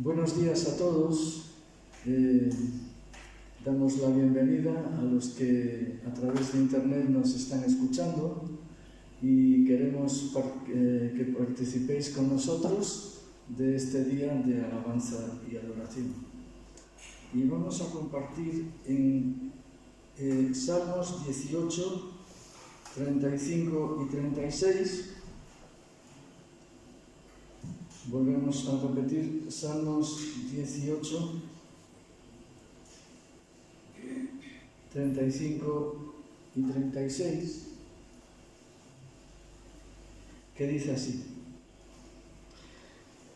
Buenos días a todos. Damos la bienvenida a los que a través de internet nos están escuchando y queremos que participéis con nosotros de este día de alabanza y adoración. Y vamos a compartir en Salmos 18, 35 y 36. Volvemos a repetir Salmos 18, 35 y 36, que dice así: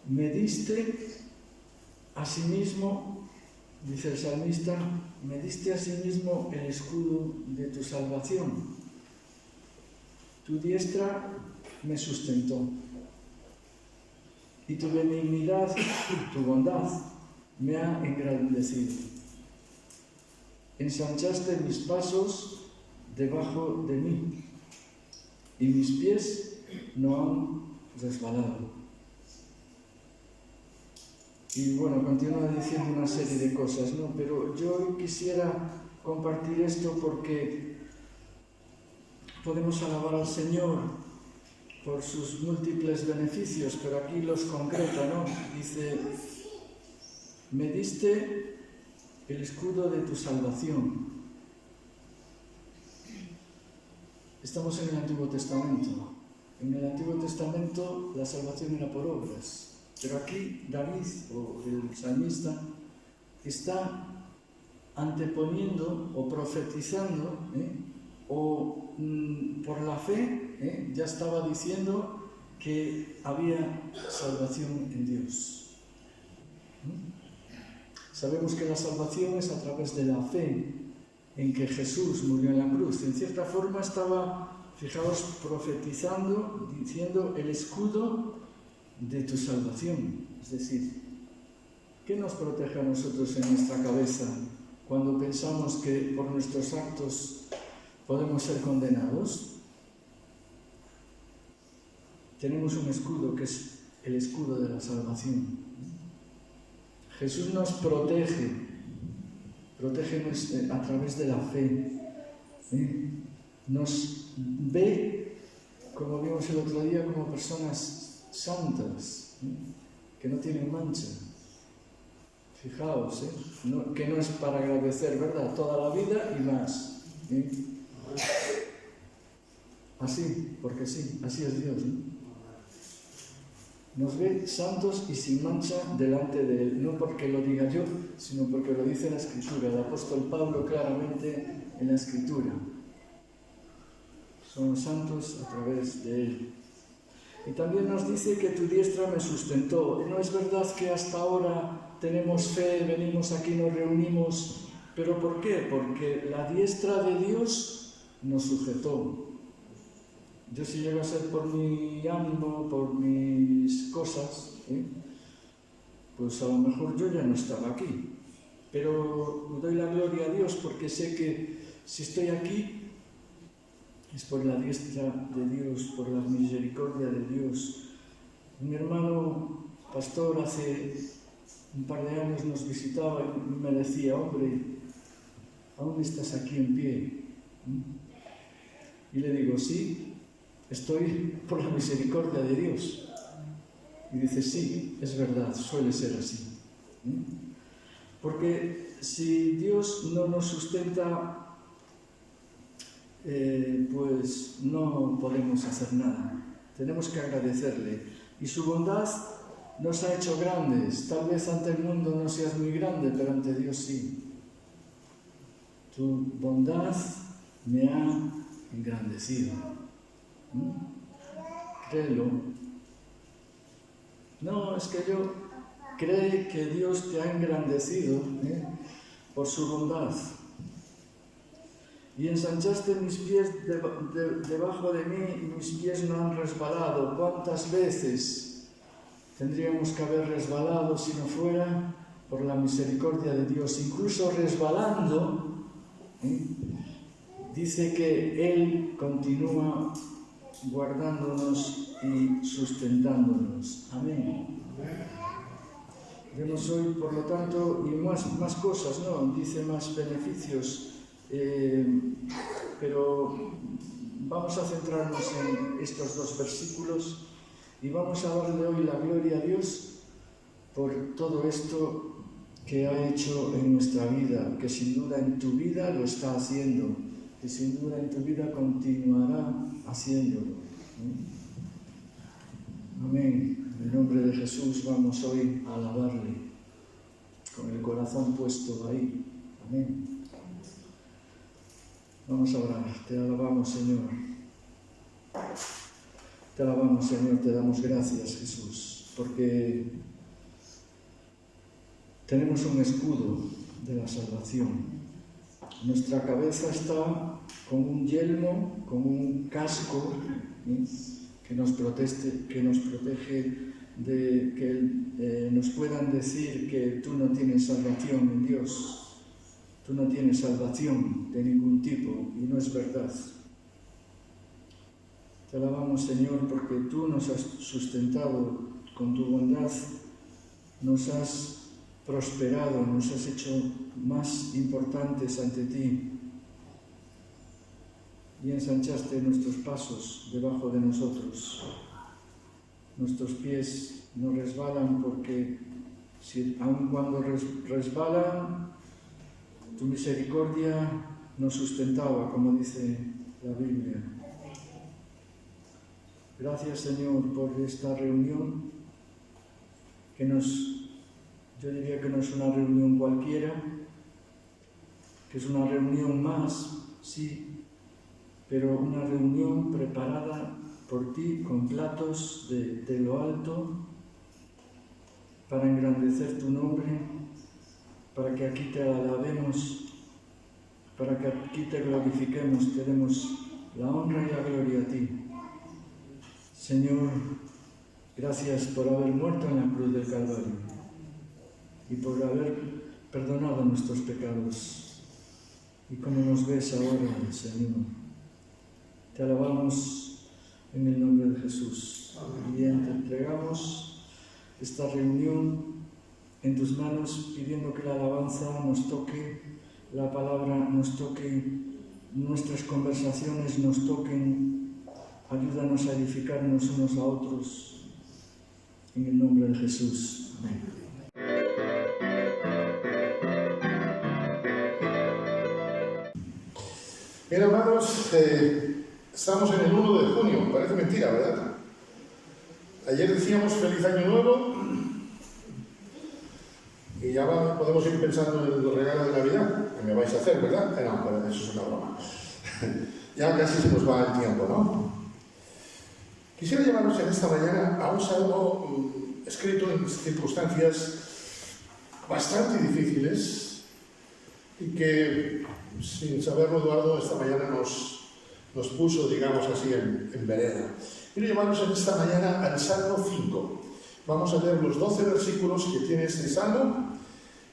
Me diste asimismo, dice el salmista, me diste asimismo el escudo de tu salvación. Tu diestra me sustentó. Y tu benignidad, tu bondad, me ha engrandecido. Ensanchaste mis pasos debajo de mí, y mis pies no han resbalado. Y bueno, continúa diciendo una serie de cosas, ¿no? Pero yo quisiera compartir esto porque podemos alabar al Señor por sus múltiples beneficios, pero aquí los concreta, ¿no? Dice, me diste el escudo de tu salvación. Estamos en el Antiguo Testamento. En el Antiguo Testamento la salvación era por obras, pero aquí David, o el salmista, está anteponiendo o profetizando, o por la fe, ya estaba diciendo que había salvación en Dios. Sabemos que la salvación es a través de la fe en que Jesús murió en la cruz. En cierta forma estaba, fijaos, profetizando, diciendo el escudo de tu salvación. Es decir, ¿qué nos protege a nosotros en nuestra cabeza cuando pensamos que por nuestros actos podemos ser condenados? Tenemos un escudo que es el escudo de la salvación. Jesús nos protege a través de la fe. Nos ve, como vimos el otro día, como personas santas, que no tienen mancha. Fijaos, que no es para agradecer, ¿verdad? Toda la vida y más. Así, porque sí, así es Dios, ¿no? Nos ve santos y sin mancha delante de Él, no porque lo diga yo, sino porque lo dice la Escritura, el apóstol Pablo claramente en la Escritura. Somos santos a través de Él. Y también nos dice que tu diestra me sustentó. No es verdad que hasta ahora tenemos fe, venimos aquí, nos reunimos, ¿pero por qué? Porque la diestra de Dios nos sujetó. Yo si llega a ser por mi ánimo, por mis cosas, pues a lo mejor yo ya no estaba aquí. Pero doy la gloria a Dios porque sé que si estoy aquí es por la diestra de Dios, por la misericordia de Dios. Mi hermano pastor hace un par de años nos visitaba y me decía, hombre, ¿aún estás aquí en pie? Y le digo, sí, estoy por la misericordia de Dios. Y dice, sí, es verdad, suele ser así. Porque si Dios no nos sustenta, pues no podemos hacer nada. Tenemos que agradecerle. Y su bondad nos ha hecho grandes. Tal vez ante el mundo no seas muy grande, pero ante Dios sí. Tu bondad me ha engrandecido. Créelo. No, es que yo creo que Dios te ha engrandecido por su bondad. Y ensanchaste mis pies debajo de mí y mis pies no han resbalado. ¿Cuántas veces tendríamos que haber resbalado si no fuera por la misericordia de Dios? Incluso resbalando, dice que Él continúa guardándonos y sustentándonos. Amén. Vemos hoy, por lo tanto, y más cosas, ¿no? Dice más beneficios, pero vamos a centrarnos en estos dos versículos y vamos a darle hoy la gloria a Dios por todo esto que ha hecho en nuestra vida, que sin duda en tu vida lo está haciendo, que sin duda en tu vida continuará haciéndolo. Amén. En el nombre de Jesús vamos hoy a alabarle, con el corazón puesto ahí. Amén. Vamos a orar. Te alabamos, Señor. Te alabamos, Señor. Te damos gracias, Jesús, porque tenemos un escudo de la salvación. Nuestra cabeza está con un yelmo, con un casco, que nos protege de que nos puedan decir que tú no tienes salvación en Dios, tú no tienes salvación de ningún tipo, y no es verdad. Te alabamos, Señor, porque tú nos has sustentado con tu bondad, nos has prosperado, nos has hecho más importantes ante ti y ensanchaste nuestros pasos debajo de nosotros. Nuestros pies no resbalan porque aun cuando resbalan, tu misericordia nos sustentaba, como dice la Biblia. Gracias, Señor, por esta reunión yo diría que no es una reunión cualquiera, que es una reunión más, sí, pero una reunión preparada por ti con platos de lo alto para engrandecer tu nombre, para que aquí te alabemos, para que aquí te glorifiquemos, te demos la honra y la gloria a ti. Señor, gracias por haber muerto en la cruz del Calvario y por haber perdonado nuestros pecados. Y como nos ves ahora, Señor, te alabamos en el nombre de Jesús. Y te entregamos esta reunión en tus manos, pidiendo que la alabanza nos toque, la palabra nos toque, nuestras conversaciones nos toquen. Ayúdanos a edificarnos unos a otros. En el nombre de Jesús. Amén. Bien, hermanos, estamos en el 1 de junio, parece mentira, ¿verdad? Ayer decíamos feliz año nuevo y ya podemos ir pensando en el regalo de Navidad, que me vais a hacer, ¿verdad? No, pero eso es una broma. Ya casi se nos va el tiempo, ¿no? Quisiera llevaros en esta mañana a un salmo escrito en circunstancias bastante difíciles y que, sin saberlo, Eduardo esta mañana nos puso, digamos así, en vereda. Quiero llevaros en esta mañana al Salmo 5. Vamos a leer los 12 versículos que tiene este Salmo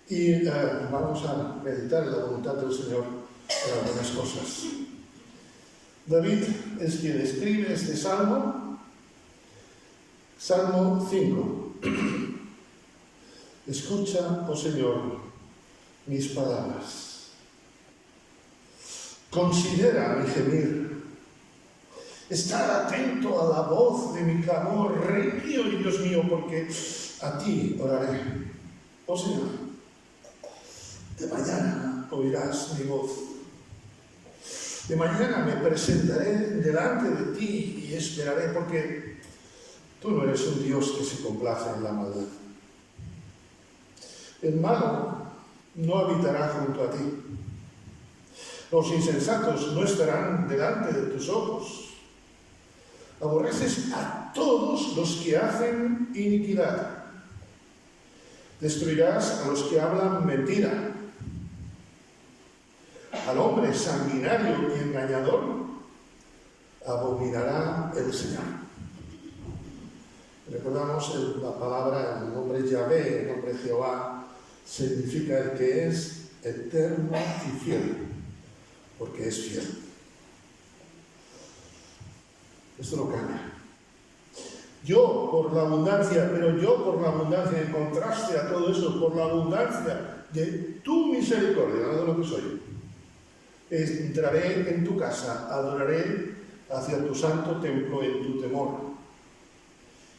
y vamos a meditar en la voluntad del Señor en algunas cosas. David es quien escribe este Salmo. Salmo 5. Escucha, oh Señor, mis palabras. Considera mi gemir. Estar atento a la voz de mi clamor, Rey mío y Dios mío, porque a ti oraré. Oh Señor, de mañana oirás mi voz. De mañana me presentaré delante de ti y esperaré, porque tú no eres un Dios que se complace en la maldad. El malo no habitará junto a ti. Los insensatos no estarán delante de tus ojos. Aborreces a todos los que hacen iniquidad. Destruirás a los que hablan mentira. Al hombre sanguinario y engañador abominará el Señor. Recordamos la palabra, el nombre Yahvé, el nombre Jehová, significa el que es eterno y fiel, porque es fiel. Esto no cambia. Yo por la abundancia, pero yo por la abundancia, en contraste a todo eso, por la abundancia de tu misericordia, no de lo que soy, entraré en tu casa, adoraré hacia tu santo templo en tu temor.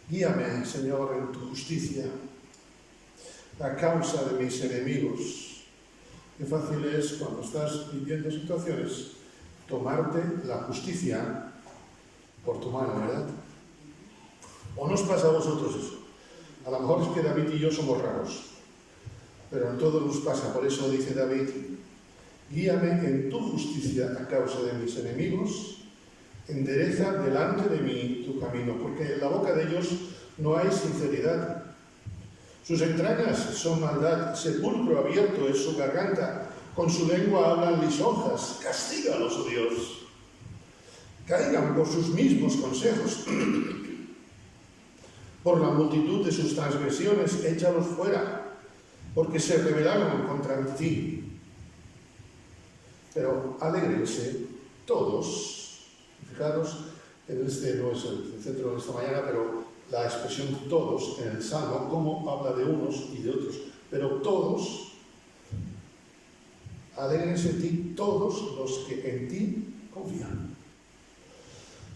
Guíame, Señor, en tu justicia, a causa de mis enemigos. Qué fácil es, cuando estás viviendo situaciones, tomarte la justicia por tu mano, ¿verdad? ¿O nos pasa a vosotros eso? A lo mejor es que David y yo somos raros, pero en todo nos pasa. Por eso dice David, guíame en tu justicia a causa de mis enemigos, endereza delante de mí tu camino, porque en la boca de ellos no hay sinceridad. Sus entrañas son maldad, sepulcro abierto es su garganta, con su lengua hablan lisonjas. Castígalos, oh Dios. Caigan por sus mismos consejos. Por la multitud de sus transgresiones, échalos fuera, porque se rebelaron contra ti. Pero alégrense todos. Fijaros, este no es el centro de esta mañana, pero la expresión todos en el Salmo, como habla de unos y de otros, pero todos, alégrense en ti todos los que en ti confían.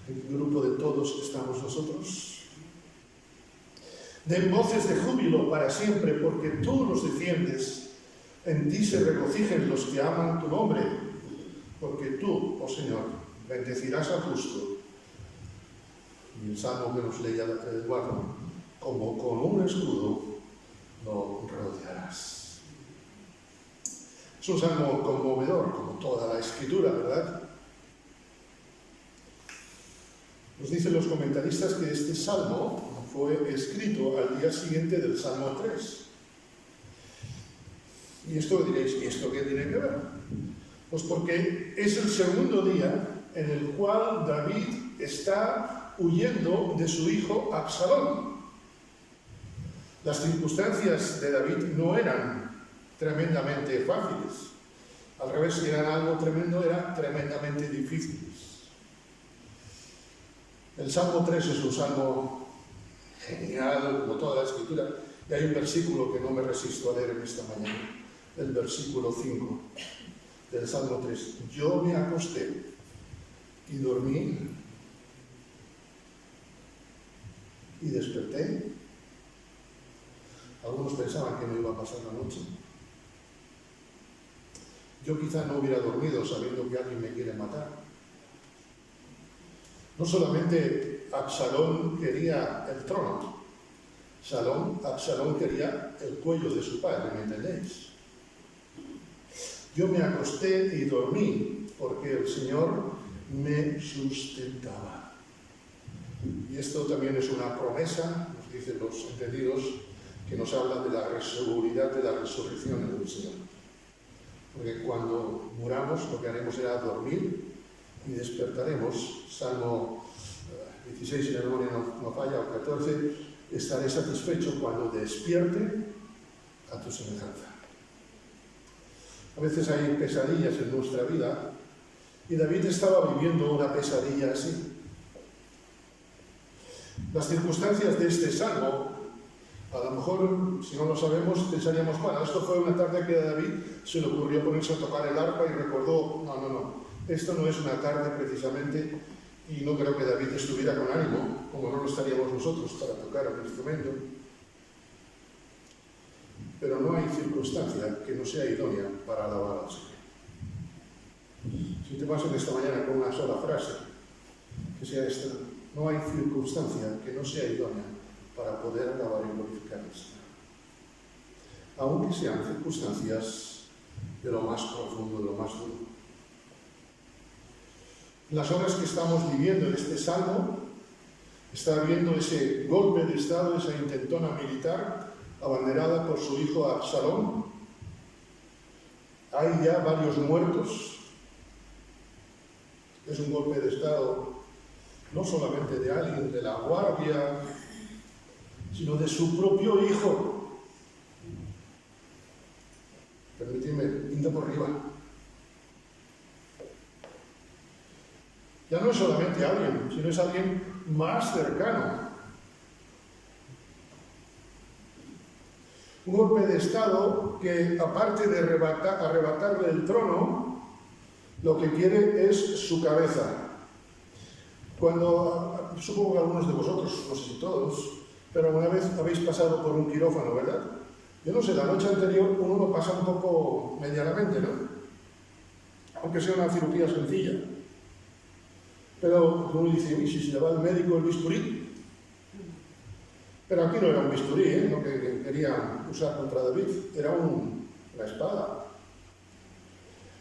¿En qué grupo de todos estamos nosotros? Den voces de júbilo para siempre, porque tú los defiendes. En ti se regocijen los que aman tu nombre, porque tú, oh Señor, bendecirás al justo. Y el salmo que nos leía Eduardo, como con un escudo lo rodearás. Es un salmo conmovedor, como toda la escritura, ¿verdad? Nos dicen los comentaristas que este salmo fue escrito al día siguiente del Salmo 3. Y esto diréis, ¿y esto qué tiene que ver? Pues porque es el segundo día en el cual David está huyendo de su hijo Absalón. Las circunstancias de David no eran tremendamente fáciles. Al revés, si eran algo tremendo, eran tremendamente difíciles. El Salmo 3 es un salmo genial, como toda la escritura, y hay un versículo que no me resisto a leer en esta mañana, el versículo 5 del Salmo 3. Yo me acosté y dormí y desperté. Algunos pensaban que no iba a pasar la noche. Yo quizá no hubiera dormido sabiendo que alguien me quiere matar. No solamente Absalón quería el trono, Absalón quería el cuello de su padre, ¿me entendéis? Yo me acosté y dormí porque el Señor me sustentaba. Y esto también es una promesa, nos dicen los entendidos, que nos habla de la seguridad de la resurrección del Señor. Porque cuando muramos lo que haremos será dormir y despertaremos. Salmo 16, si la memoria no falla, o 14, estaré satisfecho cuando despierte a tu semejanza. A veces hay pesadillas en nuestra vida y David estaba viviendo una pesadilla así. Las circunstancias de este salmo, a lo mejor, si no lo sabemos, pensaríamos, bueno, esto fue una tarde que a David se le ocurrió ponerse a tocar el arpa y recordó, no, esto no es una tarde precisamente, y no creo que David estuviera con ánimo, como no lo estaríamos nosotros para tocar el instrumento. Pero no hay circunstancia que no sea idónea para alabar al Señor. Si te paso esta mañana con una sola frase, que sea esta: no hay circunstancia que no sea idónea para poder alabar y glorificar al Señor. Aunque sean circunstancias de lo más profundo, de lo más duro. Las horas que estamos viviendo en este salmo, está habiendo ese golpe de estado, esa intentona militar, abanderada por su hijo Absalón. Hay ya varios muertos. Es un golpe de estado no solamente de alguien de la guardia, sino de su propio hijo. Permíteme, pinta por arriba. Ya no es solamente alguien, sino es alguien más cercano. Un golpe de Estado que, aparte de arrebatarle el trono, lo que quiere es su cabeza. Supongo que algunos de vosotros, no sé si todos, pero alguna vez habéis pasado por un quirófano, ¿verdad? Yo no sé, la noche anterior uno lo pasa un poco medianamente, ¿no? Aunque sea una cirugía sencilla. Pero uno dice, uy, si se le va al médico el bisturí. Pero aquí no era un bisturí, ¿eh? Lo que querían usar contra David, era una espada.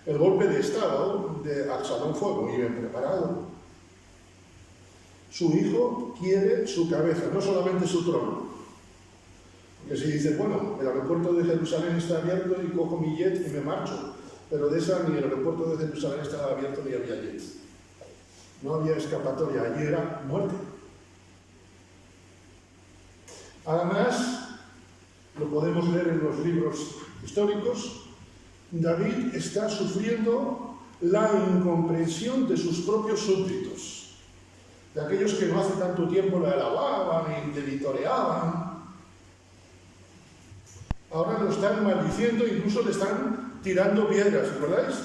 El golpe de Estado de Absalón fue muy bien preparado. Su hijo quiere su cabeza, no solamente su trono. Porque si dice, bueno, el aeropuerto de Jerusalén está abierto y cojo mi jet y me marcho, pero de esa ni el aeropuerto de Jerusalén estaba abierto ni había jet. No había escapatoria, allí era muerte. Además, lo podemos ver en los libros históricos, David está sufriendo la incomprensión de sus propios súbditos, de aquellos que no hace tanto tiempo le alababan y le vitoreaban. Ahora lo están maldiciendo, incluso le están tirando piedras, ¿recordáis?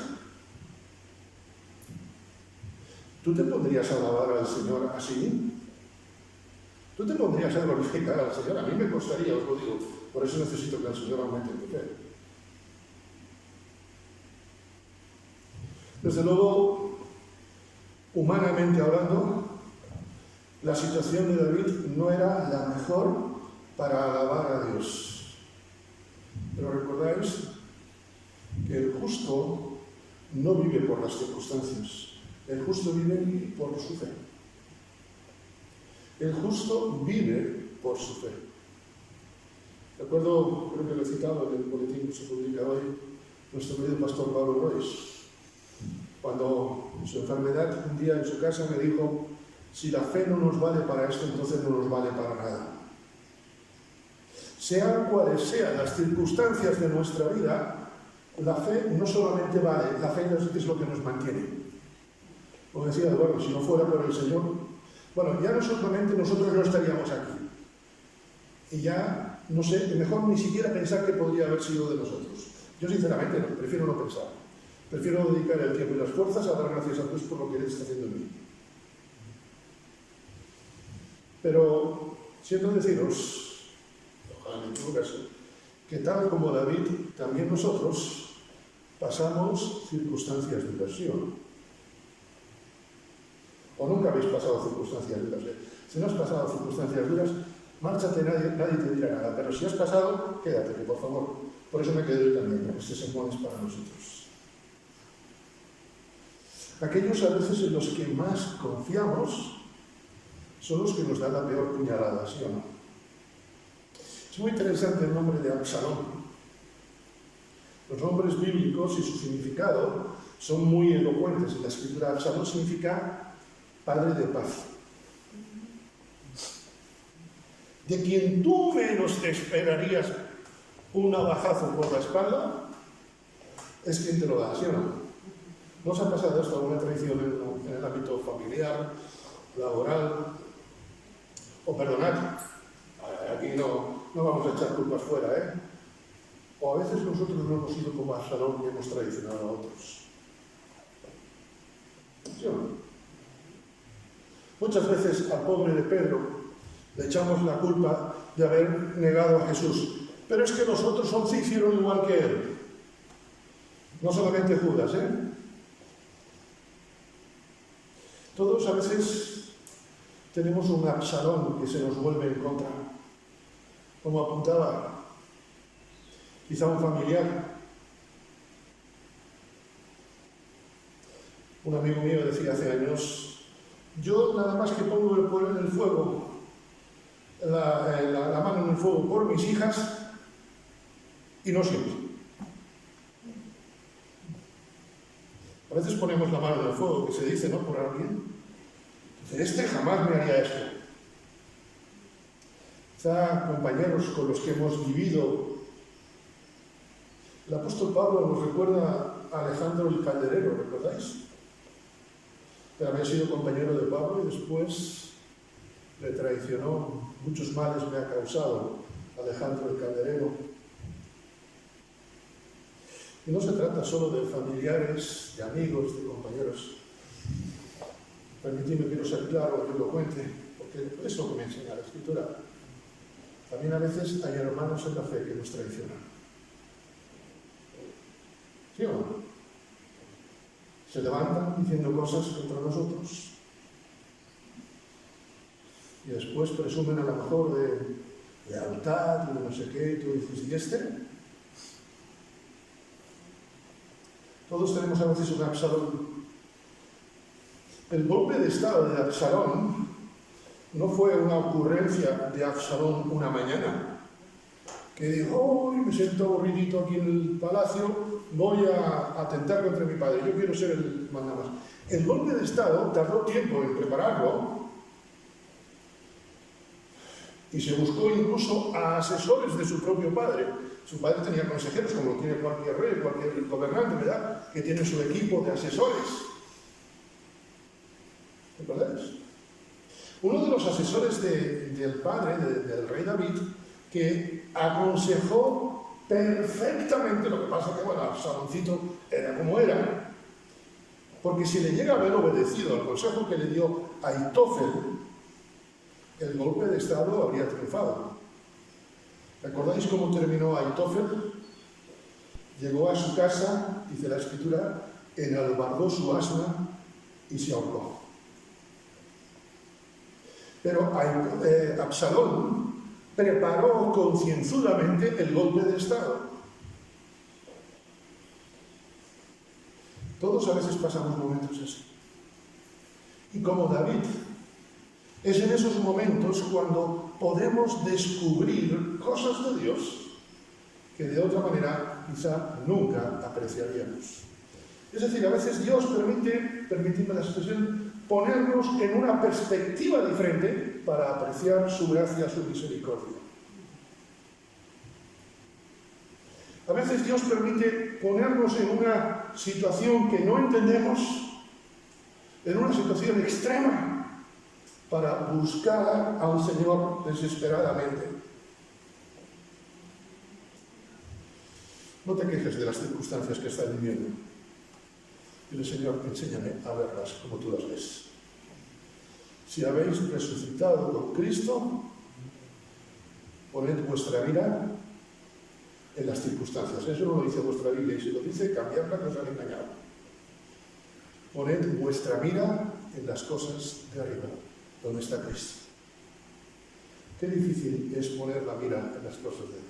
¿Tú te pondrías a alabar al Señor así? ¿Tú te pondrías a glorificar al Señor? A mí me costaría, os lo digo. Por eso necesito que el Señor aumente mi fe. Desde luego, humanamente hablando, la situación de David no era la mejor para alabar a Dios. Pero recordáis que el justo no vive por las circunstancias. El justo vive por su fe. El justo vive por su fe. Recuerdo, creo que lo he citado en el boletín que se publica hoy, nuestro querido pastor Pablo Royce, cuando en su enfermedad, un día en su casa me dijo, si la fe no nos vale para esto, entonces no nos vale para nada. Sean cuales sean las circunstancias de nuestra vida, la fe no solamente vale, la fe es lo que nos mantiene. Como decía Eduardo, si no fuera por el Señor, bueno, ya no solamente nosotros no estaríamos aquí. Y ya, no sé, mejor ni siquiera pensar que podría haber sido de nosotros. Yo sinceramente no, prefiero no pensar. Prefiero dedicar el tiempo y las fuerzas a dar gracias a Dios por lo que Él está haciendo en mí. Pero siento deciros, ojalá me equivocase, que tal como David, también nosotros pasamos circunstancias de presión. O nunca habéis pasado circunstancias duras. Si no has pasado circunstancias duras, márchate, nadie te dirá nada. Pero si has pasado, quédate, que por favor. Por eso me quedo yo también, porque este sermón es para nosotros. Aquellos a veces en los que más confiamos son los que nos dan la peor puñalada, ¿sí o no? Es muy interesante el nombre de Absalón. Los nombres bíblicos y su significado son muy elocuentes. En la escritura, Absalón significa Padre de paz. De quien tú menos te esperarías un navajazo por la espalda, es quien te lo da, ¿sí o no? ¿No os ha pasado esto alguna traición en el ámbito familiar, laboral? O perdonad, aquí no vamos a echar culpas fuera, ¿eh? O a veces nosotros no hemos sido como Absalón y hemos traicionado a otros. ¿Sí o no? Muchas veces al pobre de Pedro le echamos la culpa de haber negado a Jesús. Pero es que los otros 11 hicieron igual que él. No solamente Judas, ¿eh? Todos a veces tenemos un Absalón que se nos vuelve en contra. Como apuntaba, quizá un familiar. Un amigo mío decía hace años, yo nada más que pongo en el fuego, la mano en el fuego por mis hijas, y no siempre. A veces ponemos la mano en el fuego, que se dice, ¿no?, por alguien. Este jamás me haría esto. Quizá compañeros con los que hemos vivido. El apóstol Pablo nos recuerda a Alejandro el Calderero, ¿recordáis? Que había sido compañero de Pablo y después le traicionó. Muchos males me ha causado Alejandro el Calderero. Y no se trata solo de familiares, de amigos, de compañeros. Permitidme, quiero ser claro y elocuente, porque es lo que me enseña la Escritura. También a veces hay hermanos en la fe que nos traicionan. ¿Sí o no? Se levantan diciendo cosas contra nosotros. Y después presumen a lo mejor de lealtad, de no sé qué, y tú dices, ¿y este? Todos tenemos a veces un Absalón. El golpe de estado de Absalón no fue una ocurrencia de Absalón una mañana, que dijo, hoy me siento aburridito aquí en el palacio, voy a atentar contra mi padre, yo quiero ser el mandamás. El golpe de estado tardó tiempo en prepararlo y se buscó incluso a asesores de su propio padre. Su padre tenía consejeros, como lo tiene cualquier rey, cualquier gobernante, ¿verdad?, que tiene su equipo de asesores. ¿Recordáis? Uno de los asesores del padre, del rey David, que aconsejó perfectamente, lo que pasa que, bueno, Absaloncito era como era. Porque si le llega a haber obedecido al consejo que le dio Ahitofel, el golpe de estado habría triunfado. ¿Recordáis cómo terminó Ahitofel? Llegó a su casa, dice la Escritura, enalbardó su asna y se ahorcó. Pero Absalón preparó concienzudamente el golpe de estado. Todos a veces pasamos momentos así. Y como David, es en esos momentos cuando podemos descubrir cosas de Dios que de otra manera quizá nunca apreciaríamos. Es decir, a veces Dios permite, permitidme la expresión, ponernos en una perspectiva diferente para apreciar su gracia, su misericordia. A veces Dios permite ponernos en una situación que no entendemos, en una situación extrema, para buscar a un Señor desesperadamente. No te quejes de las circunstancias que estás viviendo. Dile, Señor, enséñame a verlas como tú las ves. Si habéis resucitado con Cristo, poned vuestra mira en las circunstancias. Eso no lo dice vuestra Biblia, y si lo dice, cambiadla, que os han engañado. Poned vuestra mira en las cosas de arriba, donde está Cristo. Qué difícil es poner la mira en las cosas de Dios.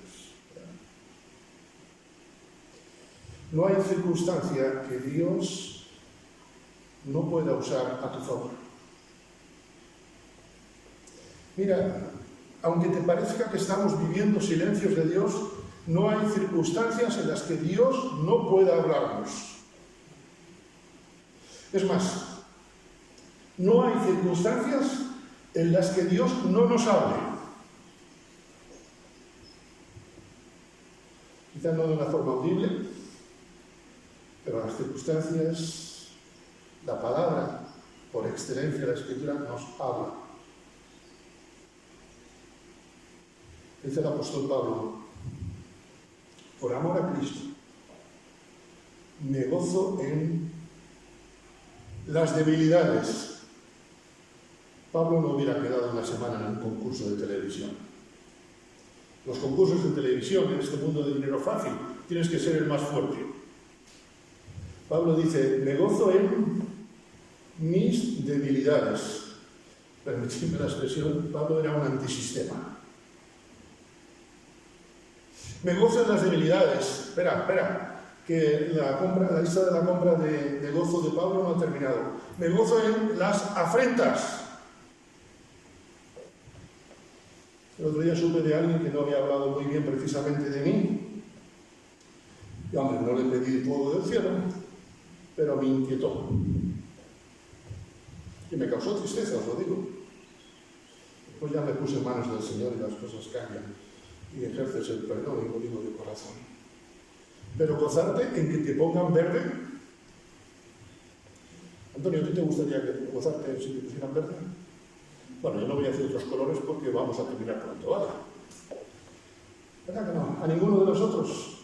No hay circunstancia que Dios no pueda usar a tu favor. Mira, aunque te parezca que estamos viviendo silencios de Dios, no hay circunstancias en las que Dios no pueda hablarnos. Es más, no hay circunstancias en las que Dios no nos hable. Quizá no de una forma audible, pero las circunstancias, la palabra, por excelencia de la Escritura, nos habla. Dice el apóstol Pablo, por amor a Cristo, me gozo en las debilidades. Pablo no hubiera quedado una semana en un concurso de televisión. Los concursos de televisión en este mundo de dinero fácil, tienes que ser el más fuerte. Pablo dice, me gozo en mis debilidades. Permitidme la expresión, Pablo era un antisistema. Me gozo en las debilidades. Espera, que la lista de la compra de gozo de Pablo no ha terminado. Me gozo en las afrentas. El otro día supe de alguien que no había hablado muy bien precisamente de mí. Y hombre, no le pedí fuego del cielo, pero me inquietó. Y me causó tristeza, os lo digo. Después ya me puse en manos del Señor y las cosas cambian. Y ejerces el perdón y lo digo de corazón. Pero gozarte en que te pongan verde. Antonio, ¿a ti te gustaría gozarte si te pusieran verde? Bueno, yo no voy a decir otros colores porque vamos a terminar pronto, ¿vale? ¿Verdad que no? A ninguno de nosotros.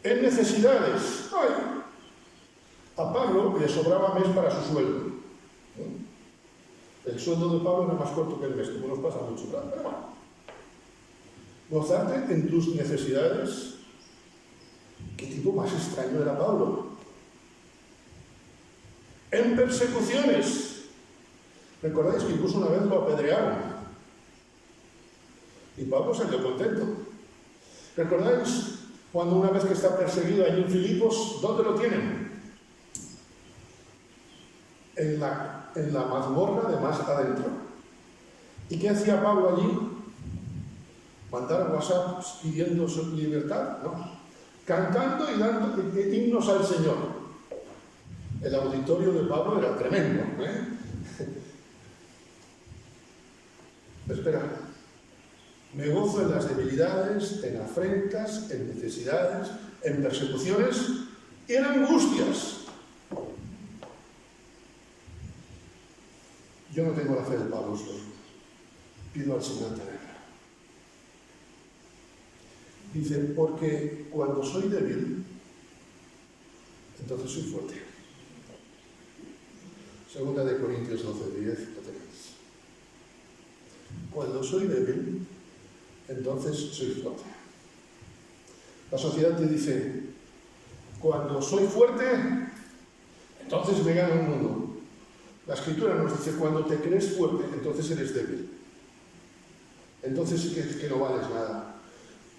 en necesidades. Ay, a Pablo le sobraba mes para su sueldo. El sueldo de Pablo era más corto que el mes, como nos pasa mucho. Pero bueno, gozarte en tus necesidades. ¿Qué tipo más extraño era Pablo? En persecuciones. ¿Recordáis que incluso una vez lo apedrearon? Y Pablo salió contento. ¿Recordáis cuando una vez que está perseguido allí en Filipos, ¿dónde lo tienen? En la mazmorra de más adentro. ¿Y qué hacía Pablo allí? ¿Mandar WhatsApp pidiendo su libertad? No. Cantando y dando himnos al Señor. El auditorio de Pablo era tremendo, ¿eh? Espera. Me gozo en las debilidades, en afrentas, en necesidades, en persecuciones y en angustias. Yo no tengo la fe de Pablo solo. Pido al Señor tenerla. Dice, porque cuando soy débil, entonces soy fuerte. Segunda de Corintios 12:10, lo tenéis. Cuando soy débil, entonces soy fuerte. La sociedad te dice, cuando soy fuerte, entonces me gano el mundo. La Escritura nos dice, cuando te crees fuerte, entonces eres débil. Entonces sí que no vales nada.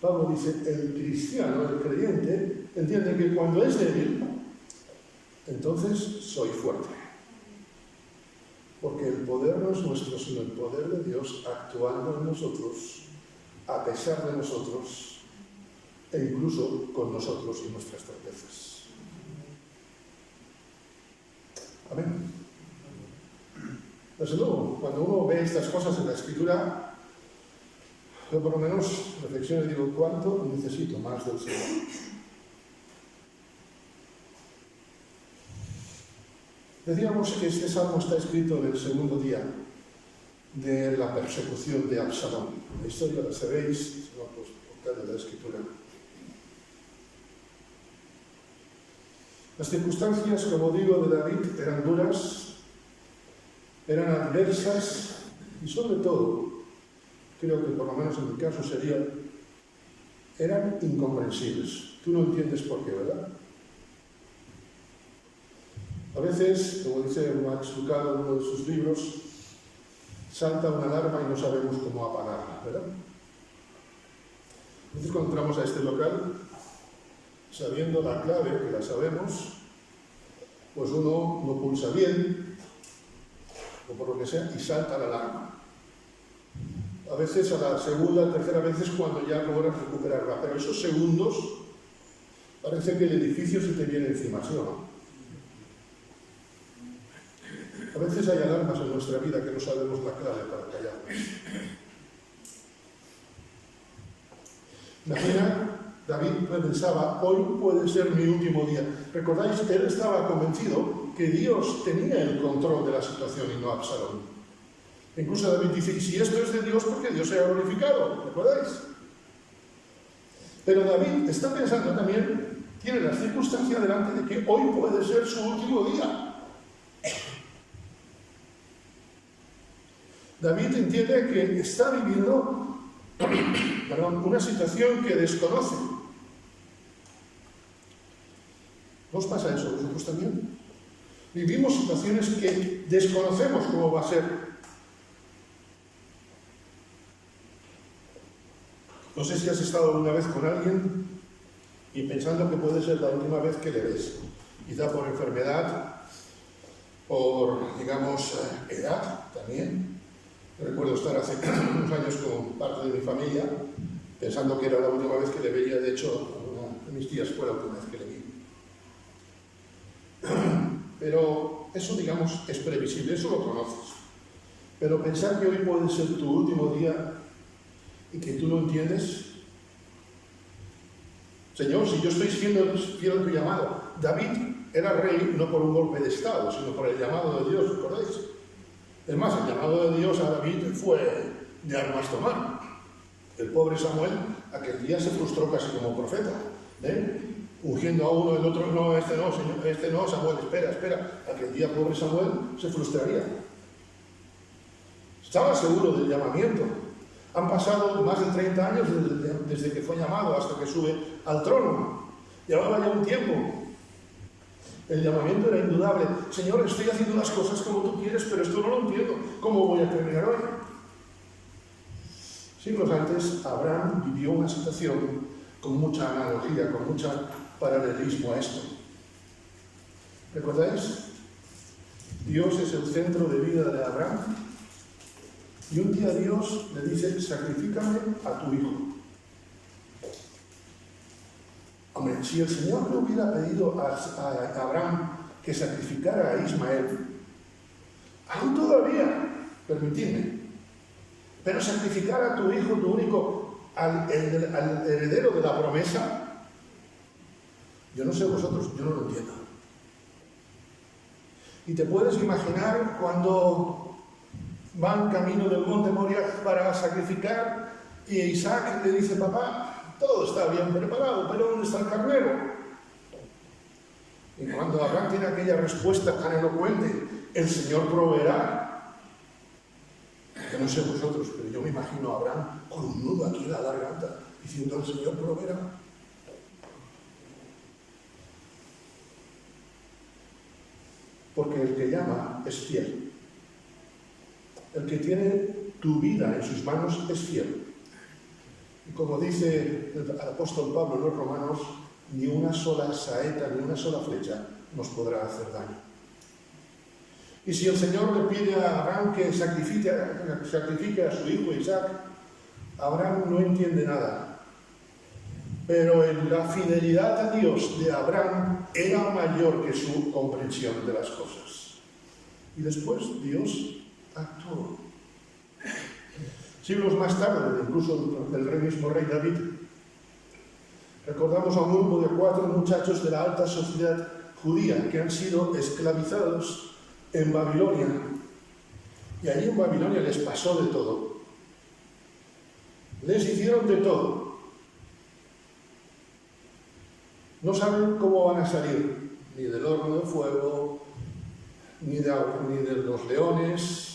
Pablo dice, el cristiano, el creyente, entiende que cuando es débil, entonces soy fuerte. Porque el poder no es nuestro, sino el poder de Dios actuando en nosotros, a pesar de nosotros, e incluso con nosotros y nuestras torpezas. Amén. Desde luego, cuando uno ve estas cosas en la Escritura, yo por lo menos reflexiono y digo, ¿cuánto necesito más del Señor? Decíamos que este salmo está escrito en el segundo día de la persecución de Absalón. La historia la sabéis, si no, pues buscad en la Escritura. Las circunstancias, como digo, de David eran duras, eran adversas y sobre todo, creo que por lo menos en mi caso sería, eran incomprensibles. Tú no entiendes por qué, ¿verdad? A veces, como dice Max Lucado en uno de sus libros, salta una alarma y no sabemos cómo apagarla, ¿verdad? Entonces cuando entramos a este local, sabiendo la clave, que la sabemos, pues uno no pulsa bien, o por lo que sea, y salta la alarma. A veces a la segunda, tercera vez es cuando ya logras recuperarla, pero esos segundos parece que el edificio se te viene encima, ¿sí o no? A veces hay alarmas en nuestra vida que no sabemos la clave para callarnos. Imagina, David pensaba, hoy puede ser mi último día. ¿Recordáis? Él estaba convencido que Dios tenía el control de la situación y no Absalón. Incluso David dice, y si esto es de Dios, ¿por qué Dios se ha glorificado? ¿Recordáis? Pero David está pensando también, tiene la circunstancia delante de que hoy puede ser su último día. David entiende que está viviendo una situación que desconoce. ¿No os pasa eso a vosotros también? Vivimos situaciones que desconocemos cómo va a ser. No sé si has estado alguna vez con alguien y pensando que puede ser la última vez que le ves. Quizá por enfermedad, por, digamos, edad también. Recuerdo estar hace unos años con parte de mi familia pensando que era la última vez que le veía. De hecho, una de mis tías fue la última vez que le vi. Pero eso, digamos, es previsible, eso lo conoces. Pero pensar que hoy puede ser tu último día y que tú no entiendes. Señor, si yo estoy siendo fiel a tu llamado. David era rey no por un golpe de estado, sino por el llamado de Dios, ¿recordáis? Es más, el llamado de Dios a David fue de armas tomar. El pobre Samuel aquel día se frustró casi como profeta. ungiendo a uno, el otro, no, este no, Samuel, espera. Aquel día, pobre Samuel, se frustraría. Estaba seguro del llamamiento. Han pasado más de 30 años desde que fue llamado hasta que sube al trono. Llevaba ya un tiempo. El llamamiento era indudable. Señor, estoy haciendo las cosas como tú quieres, pero esto no lo entiendo. ¿Cómo voy a terminar hoy? Siglos antes, Abraham vivió una situación con mucha analogía, con mucho paralelismo a esto. ¿Recordáis? Dios es el centro de vida de Abraham. Y un día Dios le dice, sacrifícame a tu hijo. Hombre, si el Señor le hubiera pedido a Abraham que sacrificara a Ismael, aún todavía, permitidme, pero sacrificar a tu hijo, tu único, al heredero de la promesa, yo no sé vosotros, yo no lo entiendo. Y te puedes imaginar cuando van camino del monte Moria para sacrificar y Isaac le dice, papá, todo está bien preparado, pero ¿dónde está el carnero? Y cuando Abraham tiene aquella respuesta tan elocuente, el Señor proveerá. Yo no sé vosotros, pero yo me imagino a Abraham con un nudo aquí en la garganta, diciendo, el Señor proveerá. Porque el que llama es fiel. El que tiene tu vida en sus manos es fiel. Y como dice el apóstol Pablo en los Romanos, ni una sola saeta, ni una sola flecha nos podrá hacer daño. Y si el Señor le pide a Abraham que sacrifique a su hijo Isaac, Abraham no entiende nada. Pero la fidelidad a Dios de Abraham era mayor que su comprensión de las cosas. Y después Dios actuó. Siglos más tarde, incluso del mismo rey David, recordamos a un grupo de 4 muchachos de la alta sociedad judía que han sido esclavizados en Babilonia. Y allí en Babilonia les pasó de todo. Les hicieron de todo. No saben cómo van a salir, ni del horno de fuego, ni de los leones.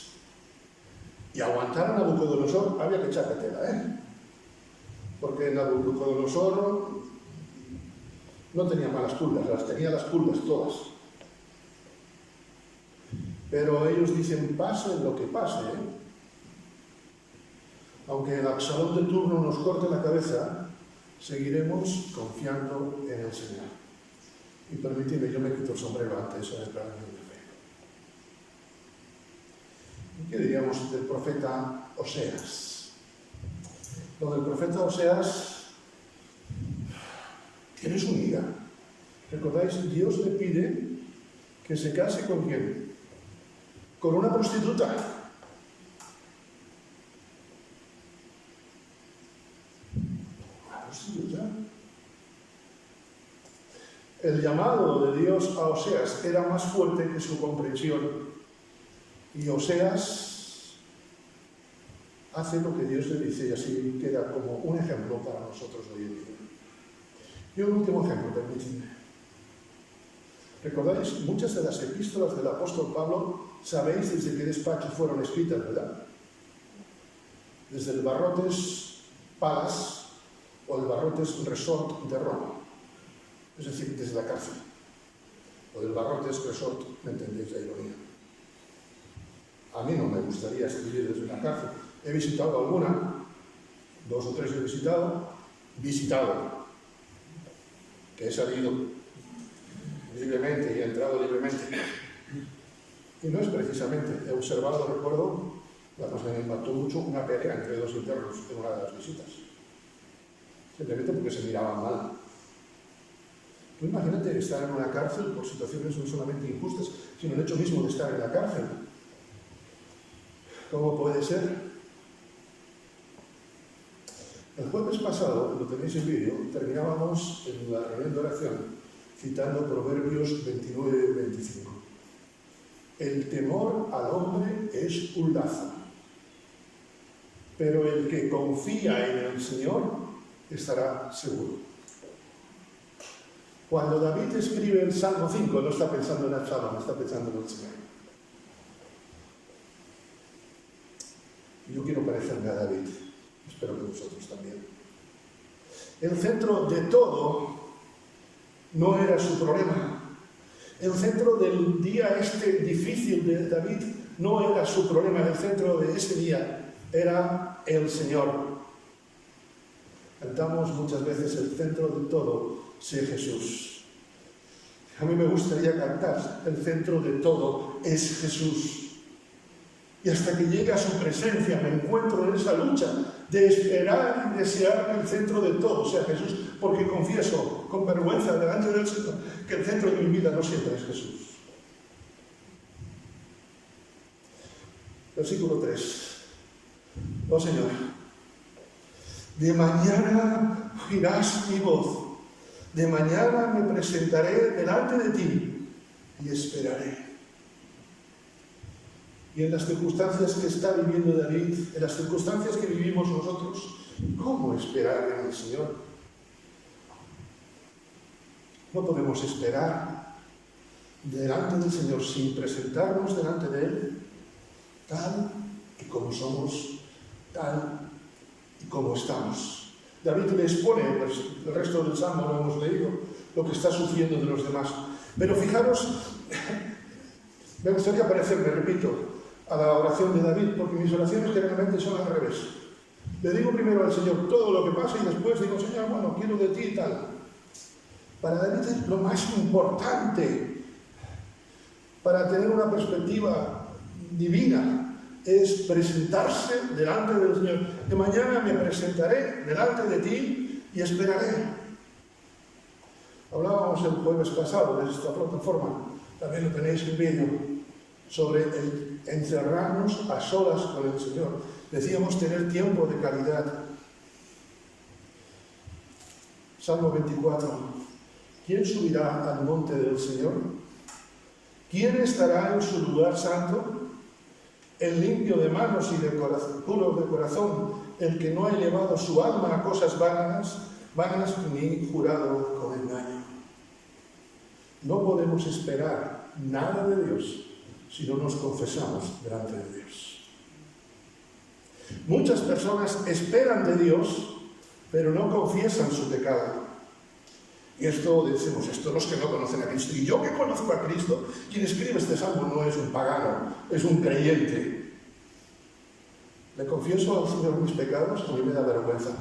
Y aguantar a Nabucodonosor había que echarle tela, porque Nabucodonosor no tenía malas pulgas, las tenía las pulgas todas. Pero ellos dicen, pase lo que pase, aunque el Absalón de turno nos corte la cabeza, seguiremos confiando en el Señor. Y permitidme, yo me quito el sombrero ante esa declaración de fe. ¿Qué diríamos del profeta Oseas? Lo del profeta Oseas tiene su miga. ¿Recordáis? Dios le pide que se case con quién? Con una prostituta. Una prostituta. El llamado de Dios a Oseas era más fuerte que su comprensión. Y Oseas hace lo que Dios le dice y así queda como un ejemplo para nosotros hoy en día. Y un último ejemplo, permitidme. ¿Recordáis? Muchas de las epístolas del apóstol Pablo, sabéis desde qué despacho fueron escritas, ¿verdad? Desde el Barrotes Palace o el Barrotes Resort de Roma. Es decir, desde la cárcel. O del Barrotes Resort, ¿me entendéis la ironía? A mí no me gustaría escribir desde una cárcel. He visitado alguna, 2 o 3 he visitado, que he salido libremente y he entrado libremente. Y no es precisamente, he observado, recuerdo, me impactó mucho una pelea entre 2 internos en una de las visitas. Simplemente porque se miraban mal. Tú imagínate estar en una cárcel por situaciones no solamente injustas, sino el hecho mismo de estar en la cárcel. ¿Cómo puede ser? El jueves pasado, lo tenéis en vídeo, terminábamos en la reunión de oración citando Proverbios 29-25. El temor al hombre es un lazo, pero el que confía en el Señor estará seguro. Cuando David escribe el Salmo 5, no está pensando en Absalón, está pensando en el Señor. Yo quiero parecerme a David, espero que vosotros también. El centro de todo no era su problema. El centro del día difícil de David no era su problema. El centro de ese día era el Señor. Cantamos muchas veces el centro de todo, sé Jesús. A mí me gustaría cantar, el centro de todo es Jesús. Y hasta que llegue a su presencia me encuentro en esa lucha de esperar y desear que el centro de todo sea Jesús, porque confieso con vergüenza delante del Señor que el centro de mi vida no siempre es Jesús. Versículo 3. Oh Señor, de mañana oirás mi voz, de mañana me presentaré delante de ti y esperaré. Y en las circunstancias que está viviendo David, en las circunstancias que vivimos nosotros, ¿cómo esperar en el Señor? No podemos esperar delante del Señor sin presentarnos delante de Él, tal y como somos, tal y como estamos. David le expone, el resto del Salmo lo hemos leído, lo que está sufriendo de los demás. Pero fijaros, me gustaría parecerme, repito, a la oración de David, porque mis oraciones generalmente son al revés. Le digo primero al Señor todo lo que pasa y después digo, Señor, bueno, quiero de ti y tal. Para David es lo más importante para tener una perspectiva divina, es presentarse delante del Señor. De mañana me presentaré delante de ti y esperaré. Hablábamos el jueves pasado de esta plataforma, también lo tenéis en vídeo, sobre el encerrarnos a solas con el Señor. Decíamos tener tiempo de calidad. Salmo 24. ¿Quién subirá al monte del Señor? ¿Quién estará en su lugar santo? El limpio de manos y puro de corazón, el que no ha elevado su alma a cosas vanas ni jurado con engaño. No podemos esperar nada de Dios si no nos confesamos delante de Dios. Muchas personas esperan de Dios, pero no confiesan su pecado. Y esto decimos, esto los que no conocen a Cristo. Y yo que conozco a Cristo, quien escribe este salmo no es un pagano, es un creyente. Le confieso al Señor mis pecados, a mí me da vergüenza.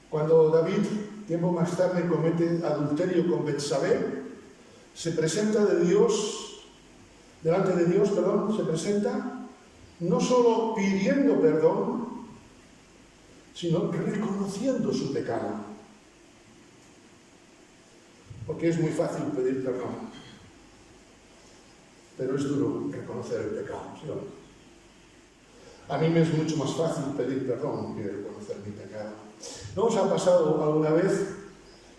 Cuando David, tiempo más tarde, comete adulterio con Betsabé, se presenta delante de Dios, se presenta no solo pidiendo perdón, sino reconociendo su pecado. Porque es muy fácil pedir perdón, pero es duro reconocer el pecado, ¿sí o no? A mí me es mucho más fácil pedir perdón que reconocer mi pecado. ¿No os ha pasado alguna vez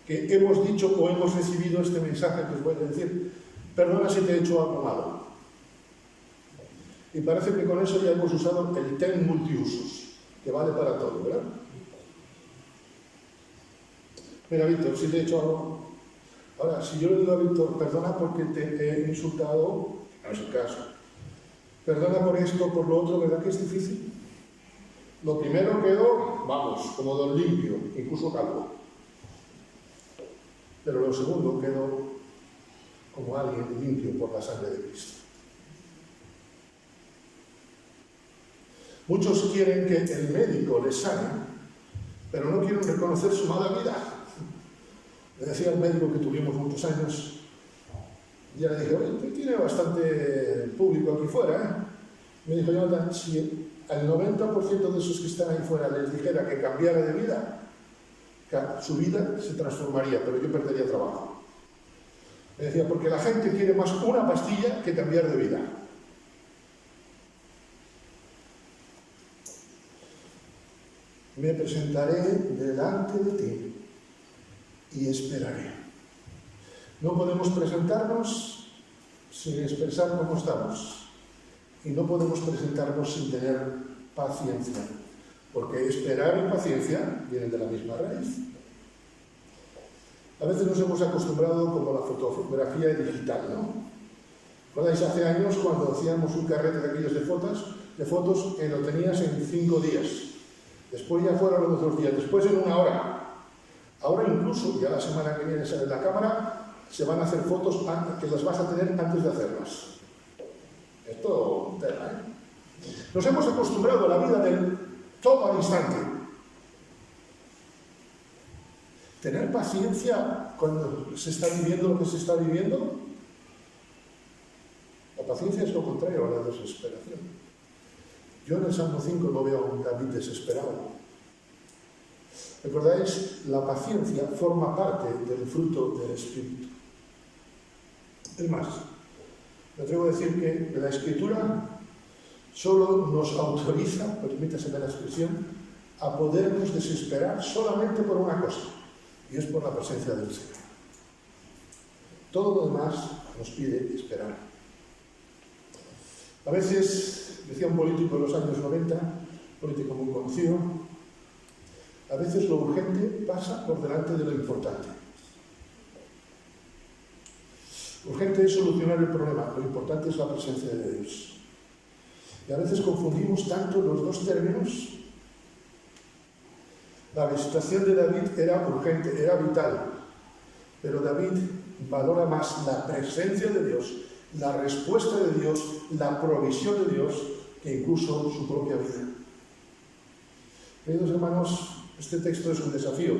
que hemos dicho o hemos recibido este mensaje que os voy a decir? Perdona si te he hecho algo malo. Y parece que con eso ya hemos usado el ten multiusos, que vale para todo, ¿verdad? Mira, Víctor, si te he hecho algo... Ahora, si yo le digo a Víctor, perdona porque te he insultado, no es el caso. Perdona por esto, por lo otro, ¿verdad que es difícil? Lo primero quedó, vamos, como don limpio, incluso calvo. Pero lo segundo quedó como alguien limpio por la sangre de Cristo. Muchos quieren que el médico les sane, pero no quieren reconocer su mala vida. Le decía al médico que tuvimos muchos años, ya le dije, oye, tiene bastante público aquí fuera, ¿eh? Me dijo, Jonathan, si al 90% de esos que están ahí fuera les dijera que cambiara de vida, su vida se transformaría, pero yo perdería trabajo. Me decía, porque la gente quiere más una pastilla que cambiar de vida. Me presentaré delante de ti y esperaré. No podemos presentarnos sin expresar cómo estamos. Y no podemos presentarnos sin tener paciencia. Porque esperar y paciencia vienen de la misma raíz. A veces nos hemos acostumbrado como a la fotografía digital, ¿no? ¿Recordáis hace años cuando hacíamos un carrete de aquellos de fotos que lo tenías en 5 días? Después ya fueron los otros días, después en 1 hora. Ahora incluso, ya la semana que viene sale la cámara, se van a hacer fotos que las vas a tener antes de hacerlas. Esto es un tema, ¿eh? Nos hemos acostumbrado a la vida del todo al instante. Tener paciencia cuando se está viviendo lo que se está viviendo. La paciencia es lo contrario a la desesperación. Yo en el Salmo 5 no veo a un David desesperado. ¿Recordáis? La paciencia forma parte del fruto del Espíritu. Es más, me atrevo a decir que la Escritura solo nos autoriza, permítaseme la expresión, a podernos desesperar solamente por una cosa, y es por la presencia del Señor. Todo lo demás nos pide esperar. A veces, decía un político de los años 90, político muy conocido, a veces lo urgente pasa por delante de lo importante. Urgente es solucionar el problema, lo importante es la presencia de Dios. Y a veces confundimos tanto los dos términos. La visitación de David era urgente, era vital, pero David valora más la presencia de Dios, la respuesta de Dios, la provisión de Dios, que incluso su propia vida. Queridos hermanos, este texto es un desafío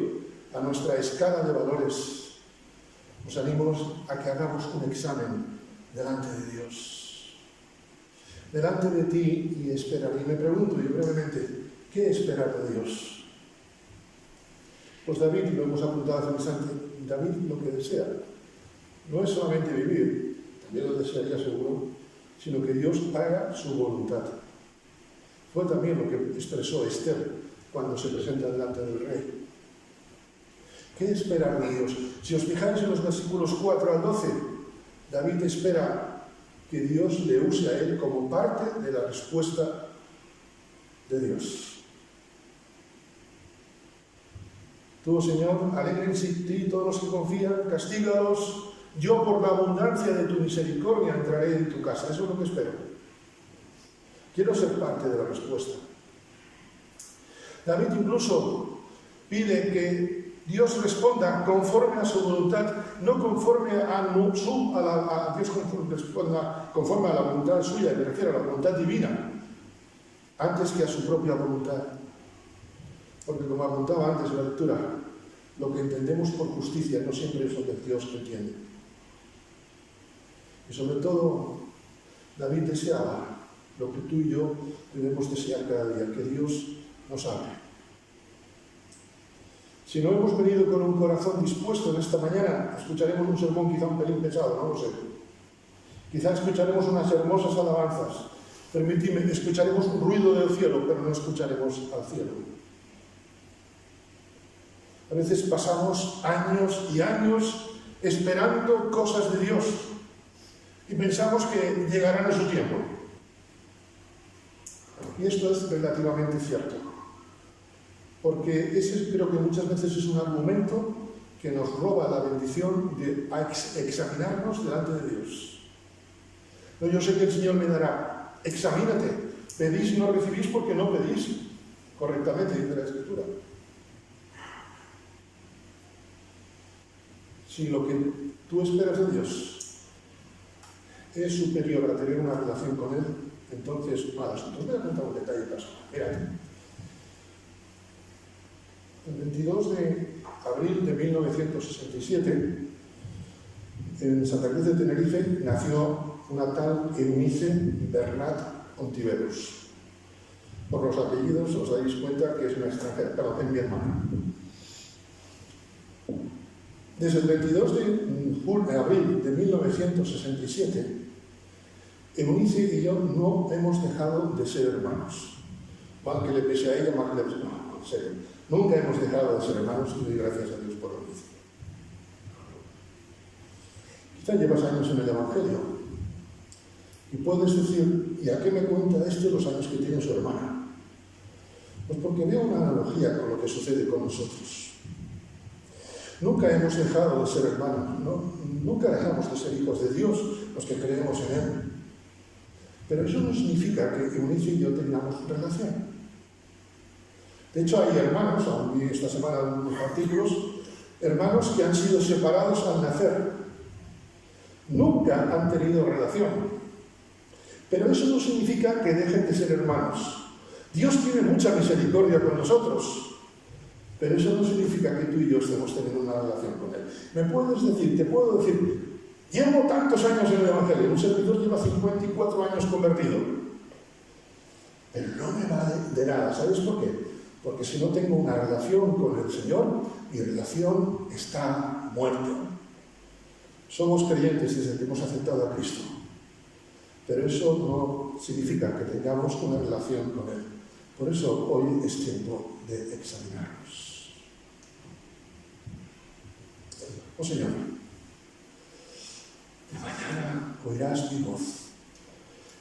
a nuestra escala de valores. Os animo a que hagamos un examen delante de Dios. Delante de ti y esperar. Y me pregunto yo brevemente, ¿qué esperar de Dios? Pues David, lo hemos apuntado hace un instante, David lo que desea no es solamente vivir, también lo desearía seguro, sino que Dios haga su voluntad. Fue también lo que expresó Esther cuando se presenta delante del rey. ¿Qué esperar de Dios? Si os fijáis en los versículos 4 al 12, David espera que Dios le use a él como parte de la respuesta de Dios. Tú, Señor, alégrense en ti todos los que confían, castígalos. Yo, por la abundancia de tu misericordia, entraré en tu casa. Eso es lo que espero. Quiero ser parte de la respuesta. David incluso pide que Dios responda conforme a su voluntad, no conforme a Dios responda conforme a la voluntad suya, me refiero a la voluntad divina, antes que a su propia voluntad. Porque como apuntaba antes en la lectura, lo que entendemos por justicia no siempre es lo que Dios entiende. Y sobre todo, David deseaba lo que tú y yo debemos desear cada día, que Dios nos hable. Si no hemos venido con un corazón dispuesto en esta mañana, escucharemos un sermón quizá un pelín pesado, no lo sé. Quizá escucharemos unas hermosas alabanzas. Permíteme, escucharemos un ruido del cielo, pero no escucharemos al cielo. A veces pasamos años y años esperando cosas de Dios y pensamos que llegarán a su tiempo. Y esto es relativamente cierto. Porque ese creo que muchas veces es un argumento que nos roba la bendición de examinarnos delante de Dios. No, yo sé que el Señor me dará. Examínate. Pedís y no recibís porque no pedís correctamente, dice la Escritura. Si lo que tú esperas de Dios es superior a tener una relación con Él, entonces, mal asunto. Os voy a contar un detalle personal. Mirad. El 22 de abril de 1967, en Santa Cruz de Tenerife, nació una tal Eunice Bernat Ontiveros. Por los apellidos os dais cuenta que es una extranjera, pero es mi hermana. Desde el 22 de abril de 1967, Eunice y yo no hemos dejado de ser hermanos. Mal que le pese a ella, mal que le pese a ella. No, en serio. Nunca hemos dejado de ser hermanos y doy gracias a Dios por lo que hizo. Quizá llevas años en el Evangelio y puedes decir, ¿y a qué me cuenta los años que tiene su hermana? Pues porque veo una analogía con lo que sucede con nosotros. Nunca hemos dejado de ser hermanos, ¿no? Nunca dejamos de ser hijos de Dios, los que creemos en Él. Pero eso no significa que Eunice y yo tengamos relación. De hecho, hay hermanos, aún vi esta semana unos artículos, hermanos que han sido separados al nacer. Nunca han tenido relación. Pero eso no significa que dejen de ser hermanos. Dios tiene mucha misericordia con nosotros, pero eso no significa que tú y yo estemos teniendo una relación con Él. Te puedo decir, llevo tantos años en el Evangelio, un servidor lleva 54 años convertido, pero no me vale de nada. ¿Sabes por qué? Porque si no tengo una relación con el Señor, mi relación está muerta. Somos creyentes desde que hemos aceptado a Cristo, pero eso no significa que tengamos una relación con Él. Por eso hoy es tiempo de examinarnos. Oh Señor, de mañana oirás mi voz.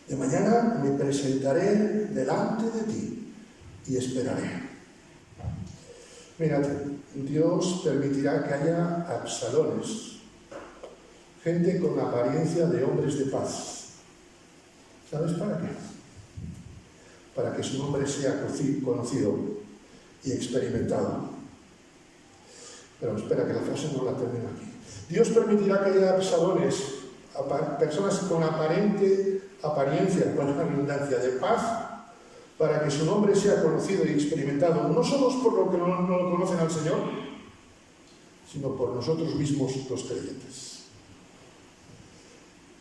De mañana me presentaré delante de ti y esperaré. Mirad, Dios permitirá que haya Absalones, gente con apariencia de hombres de paz. ¿Sabes para qué? Para que su nombre sea conocido y experimentado. Pero espera, que la frase no la termino aquí. Dios permitirá que haya Absalones, personas con apariencia, con abundancia de paz, para que su nombre sea conocido y experimentado, no solo por los que no lo conocen al Señor, sino por nosotros mismos los creyentes.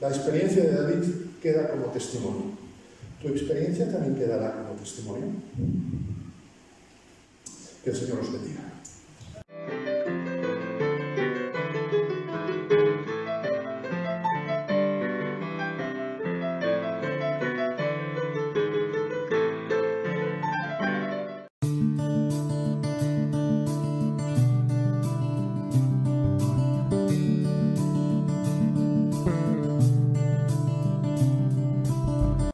La experiencia de David queda como testimonio. ¿Tu experiencia también quedará como testimonio? Que el Señor os bendiga.